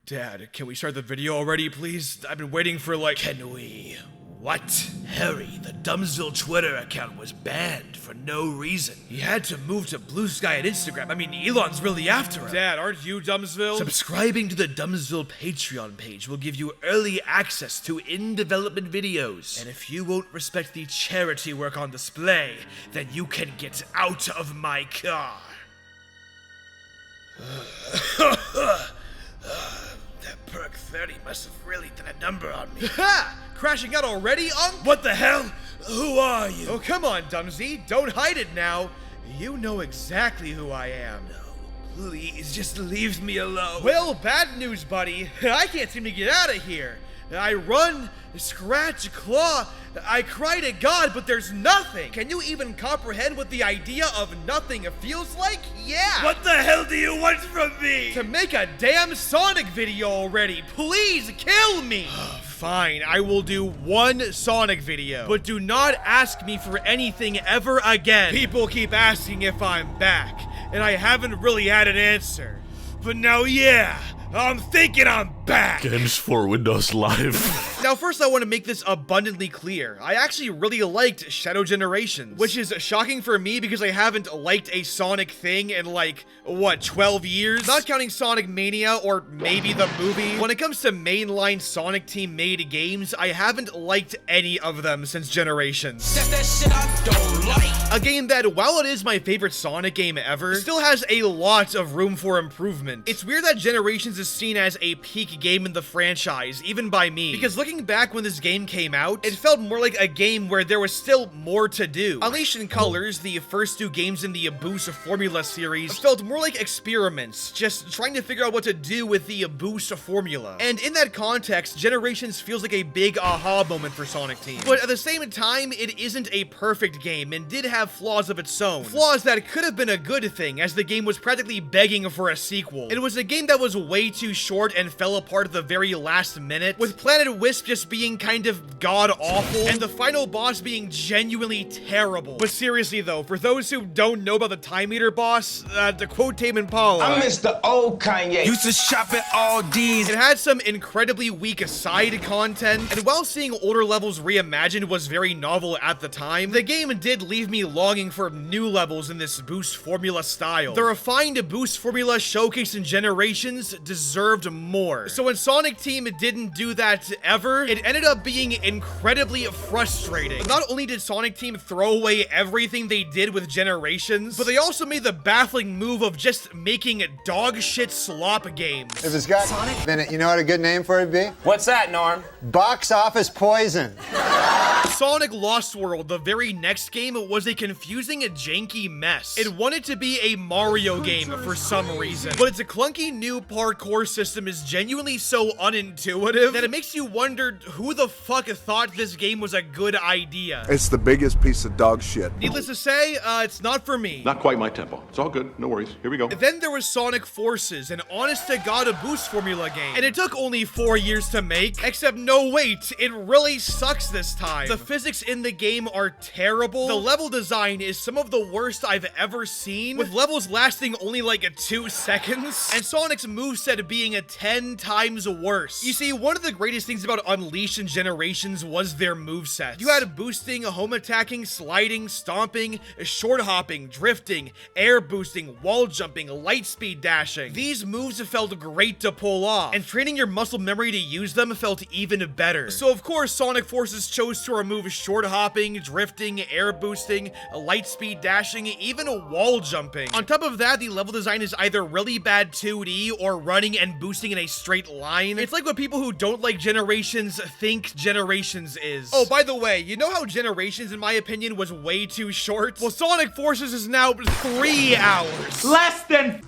Dad, can we start the video already, please? I've been waiting for like... Can we? What? Harry, the Dumbsville Twitter account was banned for no reason. He had to move to Blue Sky and Instagram. I mean, Elon's really after him. Dad, aren't you Dumbsville? Subscribing to the Dumbsville Patreon page will give you early access to in-development videos. And if you won't respect the charity work on display, then you can get out of my car. That perk 30 must have really done a number on me. Ha! Crashing out already, What the hell? Who are you? Oh, come on, Dumsy. Don't hide it now. You know exactly who I am. No, please, just leave me alone. Well, bad news, buddy. I can't seem to get out of here. I run, scratch, claw, I cry to God, but there's nothing. Can you even comprehend what the idea of nothing feels like? Yeah. What the hell do you want from me? To make a damn Sonic video already. Please kill me. Fine, I will do one Sonic video, but do not ask me for anything ever again. People keep asking if I'm back, and I haven't really had an answer. But now, yeah, I'm thinking I'm back. Games for Windows Live. Now, first I want to make this abundantly clear. I actually really liked Shadow Generations, which is shocking for me because I haven't liked a Sonic thing in like, what, 12 years? Not counting Sonic Mania or maybe the movie. When it comes to mainline Sonic Team made games, I haven't liked any of them since Generations. That's that shit I don't like. A game that, while it is my favorite Sonic game ever, still has a lot of room for improvement. It's weird that Generations is seen as a peak game in the franchise, even by me, because looking back when this game came out, it felt more like a game where there was still more to do. Unleashed in Colors, the first two games in the Boost formula series, felt more like experiments, just trying to figure out what to do with the Boost formula. And in that context, Generations feels like a big aha moment for Sonic Team. But at the same time, it isn't a perfect game and did have flaws of its own. Flaws that could have been a good thing, as the game was practically begging for a sequel. It was a game that was way too short and fell apart at the very last minute, with Planet Wisp just being kind of god-awful, and the final boss being genuinely terrible. But seriously though, for those who don't know about the Time Eater boss, to quote Tame Impala, I miss the old Kanye. Used to shop at all D's. It had some incredibly weak side content, and while seeing older levels reimagined was very novel at the time, the game did leave me longing for new levels in this Boost formula style. The refined Boost formula showcased in Generations deserved more. So when Sonic Team didn't do that ever, it ended up being incredibly frustrating. Not only did Sonic Team throw away everything they did with Generations, but they also made the baffling move of just making dog shit slop games. If it's got a minute, you know what a good name for it would be? What's that, Norm? Box office poison. Sonic Lost World, the very next game, was a confusing, janky mess. It wanted to be a Mario game for some reason, but its clunky new parkour system is genuinely so unintuitive that it makes you wonder who the fuck thought this game was a good idea. It's the biggest piece of dog shit. Needless to say, it's not for me. Not quite my tempo. It's all good. No worries. Here we go. Then there was Sonic Forces, an honest-to-God Boost formula game. And it took only 4 years to make, except no wait, it really sucks this time. The physics in the game are terrible. The level design is some of the worst I've ever seen, with levels lasting only like 2 seconds, and Sonic's moveset being 10 times worse. You see, one of the greatest things about Unleashed in Generations was their moveset. You had boosting, home attacking, sliding, stomping, short hopping, drifting, air boosting, wall jumping, light speed dashing. These moves felt great to pull off, and training your muscle memory to use them felt even better. So of course, Sonic Forces chose to remove short hopping, drifting, air boosting, light speed dashing, even wall jumping. On top of that, the level design is either really bad 2D or running and boosting in a straight line. It's like what people who don't like Generations think Generations is. Oh, by the way, you know how Generations, in my opinion, was way too short? Well, Sonic Forces is now 3 hours. Less than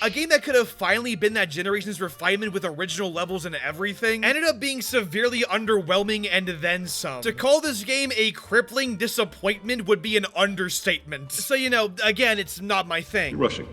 A game that could have finally been that Generations refinement with original levels and everything ended up being severely underwhelming and then some. To call this game a crippling disappointment would be an understatement. So, you know, again, it's not my thing. You're rushing.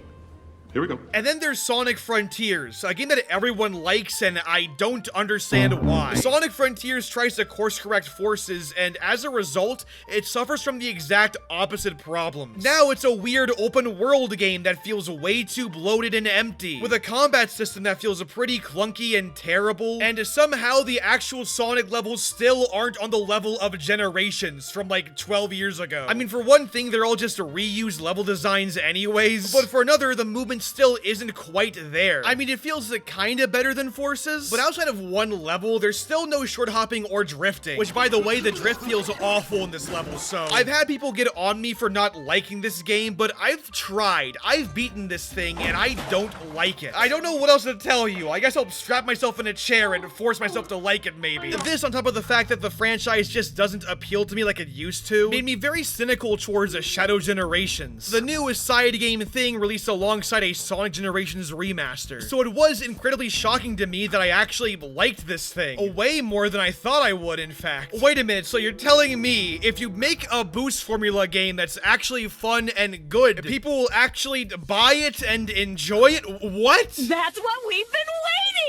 Here we go. And then there's Sonic Frontiers, a game that everyone likes and I don't understand why. Sonic Frontiers tries to course correct forces, and as a result, it suffers from the exact opposite problems. Now it's a weird open world game that feels way too bloated and empty, with a combat system that feels pretty clunky and terrible, and somehow the actual Sonic levels still aren't on the level of Generations from like 12 years ago. I mean, for one thing, they're all just reused level designs anyways, but for another, the movement still isn't quite there. I mean, it feels kinda better than Forces, but outside of one level, there's still no short hopping or drifting, which by the way, the drift feels awful in this level, so I've had people get on me for not liking this game, but I've tried. I've beaten this thing, and I don't like it. I don't know what else to tell you. I guess I'll strap myself in a chair and force myself to like it, maybe. This, on top of the fact that the franchise just doesn't appeal to me like it used to, made me very cynical towards Shadow Generations, the new side game thing released alongside a Sonic Generations remaster. So it was incredibly shocking to me that I actually liked this thing. Way more than I thought I would, in fact. Wait a minute, so you're telling me if you make a boost formula game that's actually fun and good, people will actually buy it and enjoy it? What? That's what we've been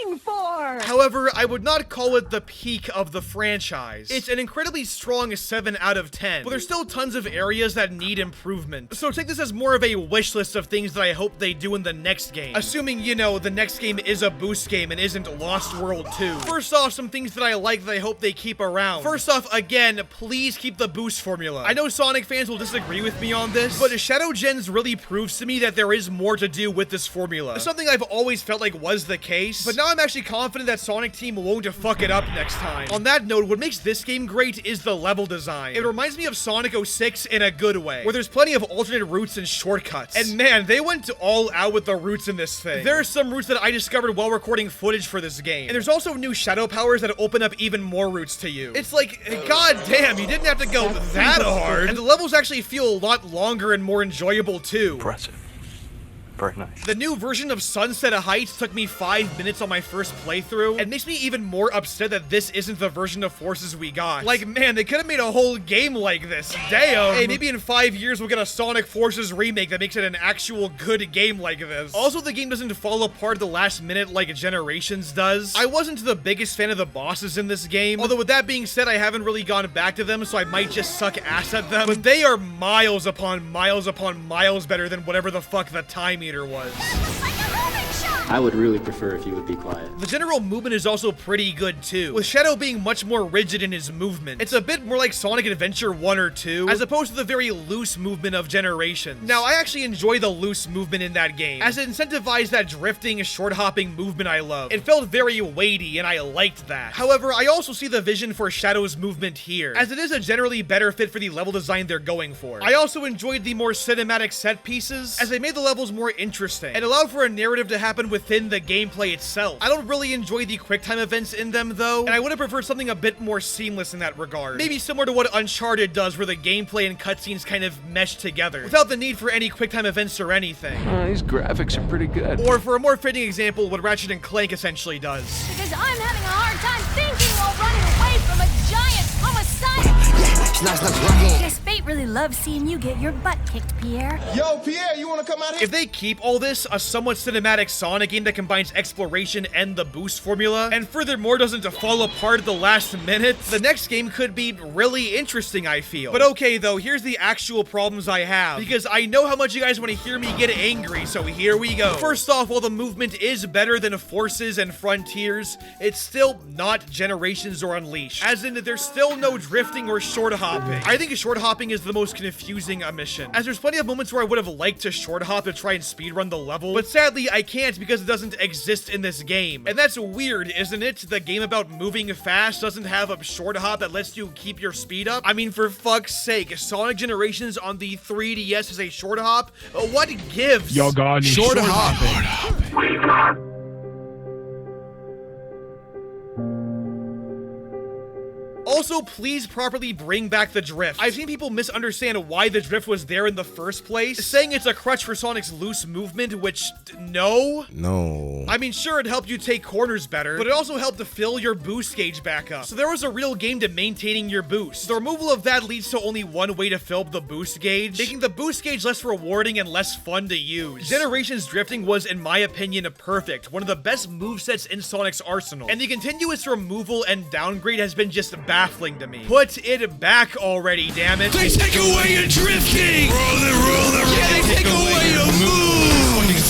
waiting for! However, I would not call it the peak of the franchise. It's an incredibly strong 7 out of 10, but there's still tons of areas that need improvement. So take this as more of a wish list of things that I hope they do in the next game. Assuming, you know, the next game is a boost game and isn't Lost World 2. First off, some things that I like that I hope they keep around. First off, again, please keep the boost formula. I know Sonic fans will disagree with me on this, but Shadow Gens really proves to me that there is more to do with this formula. Something I've always felt like was the case, but now I'm actually confident that Sonic Team won't fuck it up next time. On that note, what makes this game great is the level design. It reminds me of Sonic 06 in a good way, where there's plenty of alternate routes and shortcuts. And man, they went all out with the routes in this thing. There are some routes that I discovered while recording footage for this game. And there's also new shadow powers that open up even more routes to you. It's like, god damn, you didn't have to go that hard. And the levels actually feel a lot longer and more enjoyable too. Impressive. Very nice. The new version of Sunset Heights took me 5 minutes on my first playthrough, and makes me even more upset that this isn't the version of Forces we got. Like, man, they could have made a whole game like this. Damn. Hey, maybe in 5 years we'll get a Sonic Forces remake that makes it an actual good game like this. Also, the game doesn't fall apart at the last minute like Generations does. I wasn't the biggest fan of the bosses in this game, although with that being said, I haven't really gone back to them, so I might just suck ass at them. But they are miles upon miles better than whatever the fuck the time eater was. I would really prefer if you would be quiet. The general movement is also pretty good too, with Shadow being much more rigid in his movement. It's a bit more like Sonic Adventure 1 or 2, as opposed to the very loose movement of Generations. Now, I actually enjoy the loose movement in that game, as it incentivized that drifting, short-hopping movement I love. It felt very weighty, and I liked that. However, I also see the vision for Shadow's movement here, as it is a generally better fit for the level design they're going for. I also enjoyed the more cinematic set pieces, as they made the levels more interesting, and allowed for a narrative to happen within the gameplay itself. I don't really enjoy the QuickTime events in them though, and I would have preferred something a bit more seamless in that regard. Maybe similar to what Uncharted does, where the gameplay and cutscenes kind of mesh together, without the need for any QuickTime events or anything. These graphics are pretty good. Or for a more fitting example, what Ratchet & Clank essentially does. Because I'm having a hard time thinking while running away from a giant homicide. Guess fate really loves seeing you get your butt kicked, Pierre. Yo, Pierre, you wanna come out here? If they keep all this, a somewhat cinematic Sonic game that combines exploration and the boost formula, and furthermore doesn't fall apart at the last minute, the next game could be really interesting, I feel. But okay though, here's the actual problems I have, because I know how much you guys want to hear me get angry, so here we go. First off, while the movement is better than Forces and Frontiers, it's still not Generations or Unleashed, as in there's still no drifting or short hopping. I think short hopping is the most confusing mission, as there's plenty of moments where I would have liked to short hop to try and speedrun the level, but sadly I can't because it doesn't exist in this game. And that's weird, isn't it? The game about moving fast doesn't have a short hop that lets you keep your speed up? I mean, for fuck's sake, Sonic Generations on the 3DS is a short hop? What gives? Y'all got any short hopping? Also, Also, please properly bring back the drift. I've seen people misunderstand why the drift was there in the first place, saying it's a crutch for Sonic's loose movement, which, no. I mean, sure, it helped you take corners better, but it also helped to fill your boost gauge back up. So there was a real game to maintaining your boost. The removal of that leads to only one way to fill up the boost gauge, making the boost gauge less rewarding and less fun to use. Generations drifting was, in my opinion, perfect. One of the best movesets in Sonic's arsenal. And the continuous removal and downgrade has been just baffling to me. Put it back already, damn it. They take away your drifting! Roll it. Yeah, they take away your move!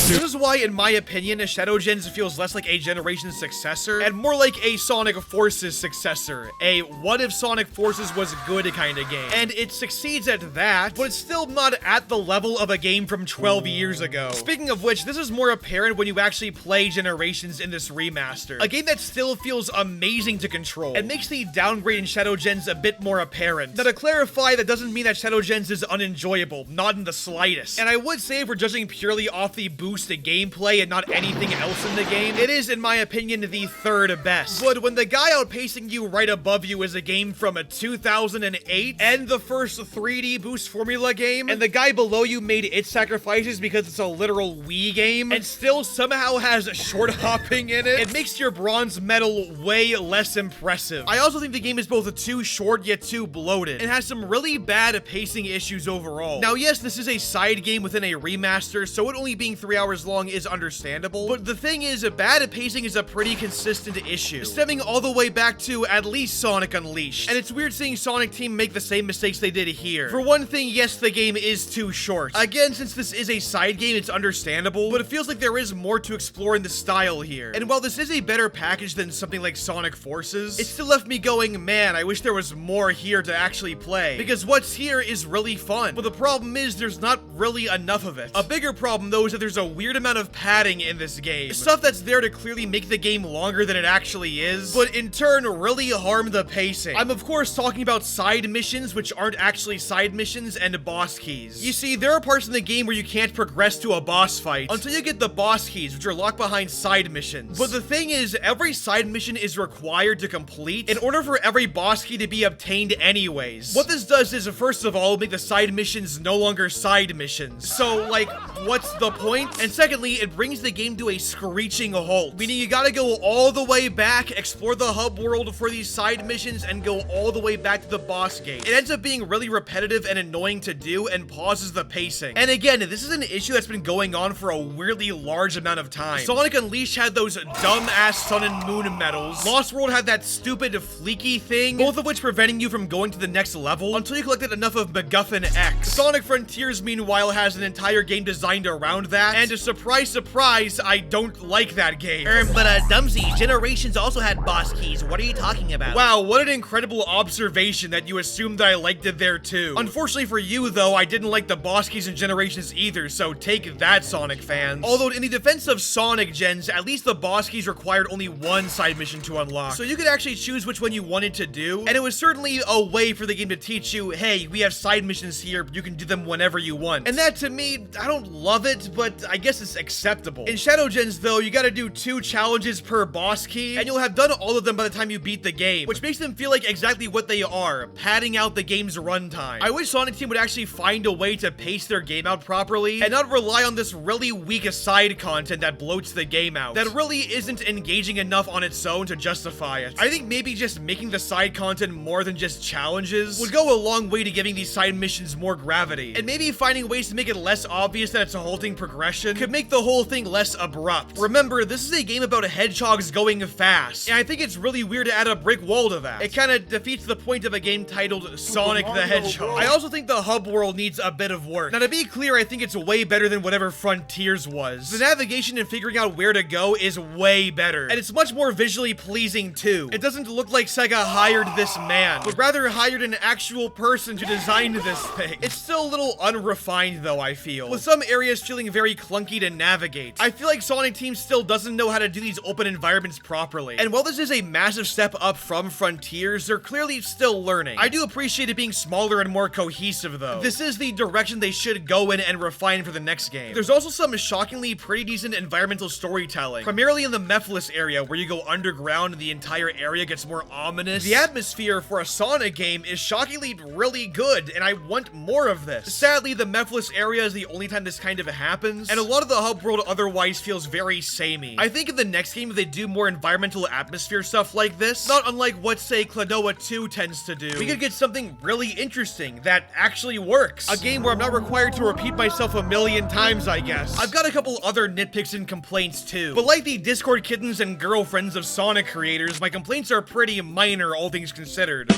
This is why, in my opinion, Shadow Gens feels less like a Generations successor and more like a Sonic Forces successor. A what if Sonic Forces was good kind of game. And it succeeds at that, but it's still not at the level of a game from 12 years ago. Speaking of which, this is more apparent when you actually play Generations in this remaster. A game that still feels amazing to control and makes the downgrade in Shadow Gens a bit more apparent. Now, to clarify, that doesn't mean that Shadow Gens is unenjoyable, not in the slightest. And I would say if we're judging purely off the boost to gameplay and not anything else in the game, it is, in my opinion, the third best. But when the guy outpacing you right above you is a game from 2008 and the first 3D boost formula game, and the guy below you made its sacrifices because it's a literal Wii game and still somehow has short hopping in it, it makes your bronze medal way less impressive. I also think the game is both too short yet too bloated and has some really bad pacing issues overall. Now, yes, this is a side game within a remaster, so it only being 3 hours long is understandable, but the thing is, bad pacing is a pretty consistent issue, stemming all the way back to at least Sonic Unleashed. And it's weird seeing Sonic Team make the same mistakes they did here. For one thing, yes, the game is too short. Again, since this is a side game, it's understandable, but it feels like there is more to explore in the style here. And while this is a better package than something like Sonic Forces, it still left me going, man, I wish there was more here to actually play, because what's here is really fun. But the problem is there's not really enough of it. A bigger problem, though, is that there's a weird amount of padding in this game. Stuff that's there to clearly make the game longer than it actually is, but in turn really harm the pacing. I'm of course talking about side missions, which aren't actually side missions, and boss keys. You see, there are parts in the game where you can't progress to a boss fight until you get the boss keys, which are locked behind side missions. But the thing is, every side mission is required to complete in order for every boss key to be obtained anyways. What this does is, first of all, make the side missions no longer side missions. So, like, what's the point? And secondly, it brings the game to a screeching halt, meaning you gotta go all the way back, explore the hub world for these side missions, and go all the way back to the boss gate. It ends up being really repetitive and annoying to do and pauses the pacing. And again, this is an issue that's been going on for a weirdly large amount of time. Sonic Unleashed had those dumb-ass Sun and Moon medals. Lost World had that stupid fleeky thing, both of which preventing you from going to the next level until you collected enough of MacGuffin X. Sonic Frontiers, meanwhile, has an entire game designed around that, and surprise, surprise, I don't like that game. But Dumsy, Generations also had boss keys. What are you talking about? Wow, what an incredible observation that you assumed that I liked it there too. Unfortunately for you, though, I didn't like the boss keys in Generations either, so take that, Sonic fans. Although, in the defense of Sonic Gens, at least the boss keys required only one side mission to unlock, so you could actually choose which one you wanted to do, and it was certainly a way for the game to teach you, hey, we have side missions here, you can do them whenever you want. And that, to me, I don't love it, but I guess it's acceptable. In Shadow Gens, though, you gotta do 2 challenges per boss key, and you'll have done all of them by the time you beat the game, which makes them feel like exactly what they are, padding out the game's runtime. I wish Sonic Team would actually find a way to pace their game out properly, and not rely on this really weak side content that bloats the game out, that really isn't engaging enough on its own to justify it. I think maybe just making the side content more than just challenges would go a long way to giving these side missions more gravity, and maybe finding ways to make it less obvious that it's a halting progression could make the whole thing less abrupt. Remember, this is a game about hedgehogs going fast, and I think it's really weird to add a brick wall to that. It kind of defeats the point of a game titled Sonic the Hedgehog. I also think the hub world needs a bit of work. Now, to be clear, I think it's way better than whatever Frontiers was. The navigation and figuring out where to go is way better, and it's much more visually pleasing too. It doesn't look like Sega hired this man, but rather hired an actual person to design this thing. It's still a little unrefined though, I feel, with some area is feeling very clunky to navigate. I feel like Sonic Team still doesn't know how to do these open environments properly. And while this is a massive step up from Frontiers, they're clearly still learning. I do appreciate it being smaller and more cohesive though. This is the direction they should go in and refine for the next game. There's also some shockingly pretty decent environmental storytelling, primarily in the Mephiles area where you go underground and the entire area gets more ominous. The atmosphere for a Sonic game is shockingly really good, and I want more of this. Sadly, the Mephiles area is the only time this kind of happens, and a lot of the hub world otherwise feels very samey. I think in the next game, if they do more environmental atmosphere stuff like this, not unlike what, say, Klonoa 2 tends to do, we could get something really interesting that actually works. A game where I'm not required to repeat myself a million times, I guess. I've got a couple other nitpicks and complaints too, but like the Discord kittens and girlfriends of Sonic creators, my complaints are pretty minor, all things considered.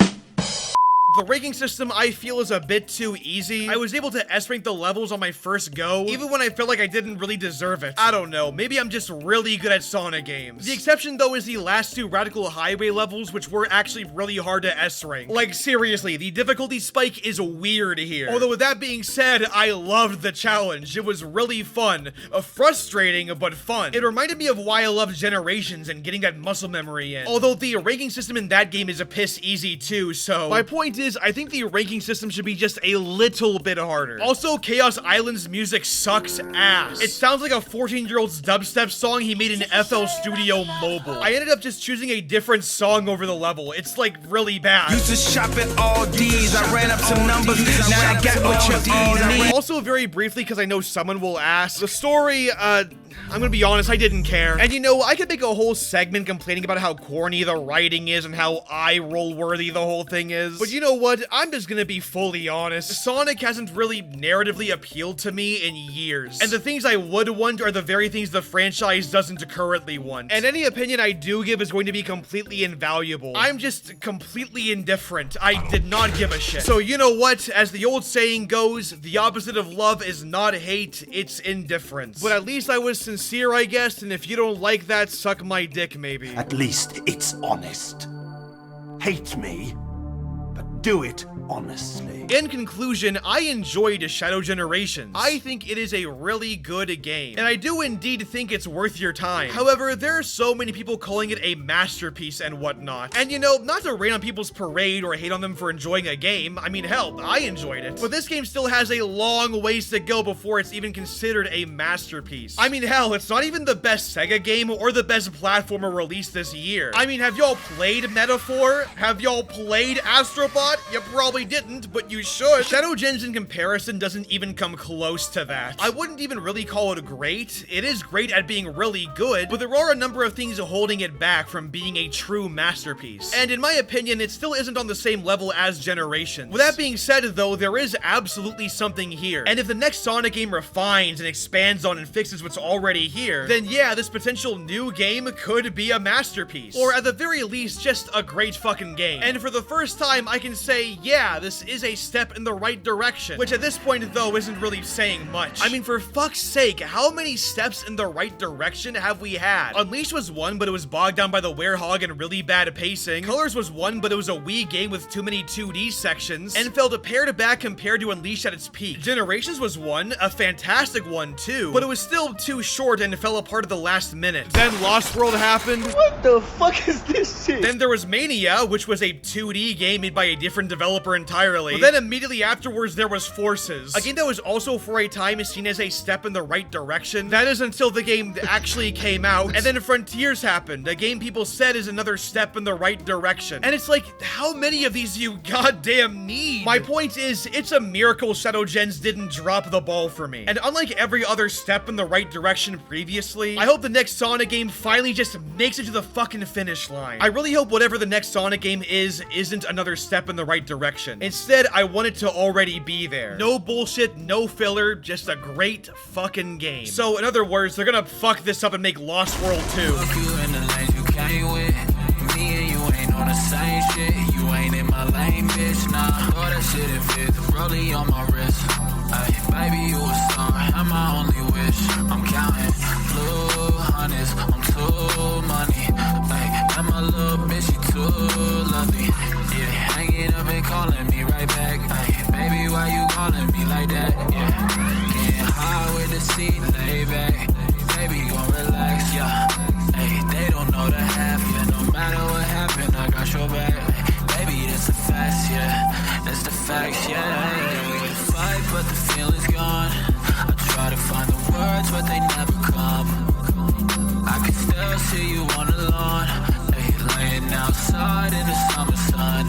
The ranking system I feel is a bit too easy. I was able to S-rank the levels on my first go, even when I felt like I didn't really deserve it. I don't know, maybe I'm just really good at Sonic games. The exception though is the last two Radical Highway levels, which were actually really hard to S-rank. Like seriously, the difficulty spike is weird here. Although with that being said, I loved the challenge. It was really fun. Frustrating, but fun. It reminded me of why I loved Generations and getting that muscle memory in. Although the ranking system in that game is a piss easy too, so my point is, I think the ranking system should be just a little bit harder. Also, Chaos Island's music sucks ass. It sounds like a 14-year-old's dubstep song he made in FL Studio Mobile. I ended up just choosing a different song over the level. It's like really bad. Used to shop at all D's. I ran up some numbers. Now I got what you all need. Also, very briefly, because I know someone will ask, the story, I'm gonna be honest, I didn't care. And you know, I could make a whole segment complaining about how corny the writing is and how eye-roll worthy the whole thing is. But you know what? I'm just gonna be fully honest. Sonic hasn't really narratively appealed to me in years. And the things I would want are the very things the franchise doesn't currently want. And any opinion I do give is going to be completely invaluable. I'm just completely indifferent. I did not give a shit. So you know what? As the old saying goes, the opposite of love is not hate, it's indifference. But at least I was sincere, I guess, and if you don't like that, suck my dick, maybe. At least it's honest. Hate me, but do it honestly. In conclusion, I enjoyed Shadow Generations. I think it is a really good game, and I do indeed think it's worth your time. However, there are so many people calling it a masterpiece and whatnot. And you know, not to rain on people's parade or hate on them for enjoying a game, I mean, hell, I enjoyed it. But this game still has a long ways to go before it's even considered a masterpiece. I mean, hell, it's not even the best Sega game or the best platformer released this year. I mean, have y'all played Metaphor? Have y'all played Astrobot? You probably didn't, but you should. Shadow Gens in comparison doesn't even come close to that. I wouldn't even really call it great. It is great at being really good, but there are a number of things holding it back from being a true masterpiece. And in my opinion, it still isn't on the same level as Generations. With that being said though, there is absolutely something here. And if the next Sonic game refines and expands on and fixes what's already here, then yeah, this potential new game could be a masterpiece. Or at the very least, just a great fucking game. And for the first time, I can say, yeah, this is a step in the right direction, which at this point though isn't really saying much. I mean, for fuck's sake, how many steps in the right direction have we had? Unleashed was one, but it was bogged down by the werehog and really bad pacing. Colors was one, but it was a Wii game with too many 2D sections and felt pared back compared to Unleashed at its peak. Generations was one, a fantastic one too, but it was still too short and fell apart at the last minute. Then Lost World happened. What the fuck is this shit? Then there was Mania, which was a 2D game made by a different developer entirely. But then immediately afterwards, there was Forces, a game that was also for a time seen as a step in the right direction. That is until the game actually came out. And then Frontiers happened, a game people said is another step in the right direction. And it's like, how many of these do you goddamn need? My point is, it's a miracle Shadow Gens didn't drop the ball for me. And unlike every other step in the right direction previously, I hope the next Sonic game finally just makes it to the fucking finish line. I really hope whatever the next Sonic game isn't another step in the right direction. Instead, I want it to already be there. No bullshit, no filler, just a great fucking game. So in other words, they're gonna fuck this up and make Lost World 2. On the same shit, you ain't in my lane, bitch, nah. Throw that shit and fit, rollie on my wrist. Ay, baby, you a star, I'm my only wish. I'm counting blue hundreds, I'm too money. Ay, and my little bitch, she too lovely. Yeah, hanging up and calling me right back. Ay, baby, why you calling me like that? Yeah, getting high with seat, lay back. Baby, gon' relax, yeah. Hey, they don't know the half, yeah. No matter what happened, I got your back. Baby, that's the facts, yeah. That's the facts, yeah. Yeah, we can fight, but the feeling's gone. I try to find the words, but they never come. I can still see you on the lawn. Hey, laying outside in the summer sun.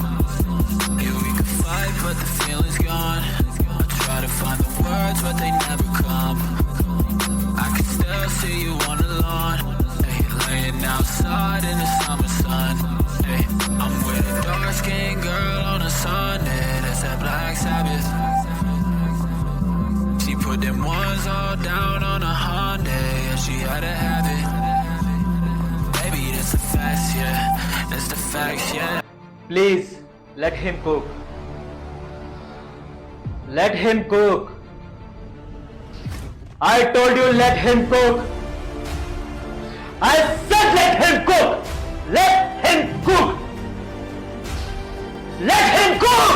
Yeah, we can fight, but the feeling's gone. I try to find the words, but they never come. I can still see you on the lawn. Hey, laying outside in the summer sun. Hey, I'm with a dark-skinned girl on a Sunday. That's that Black Sabbath. She put them ones all down on a Hyundai, and she had to have it. Baby, that's the facts, yeah. That's the facts, yeah. Please, let him cook. Let him cook. I told you let him cook. I said let him cook. Let him cook. Let him cook.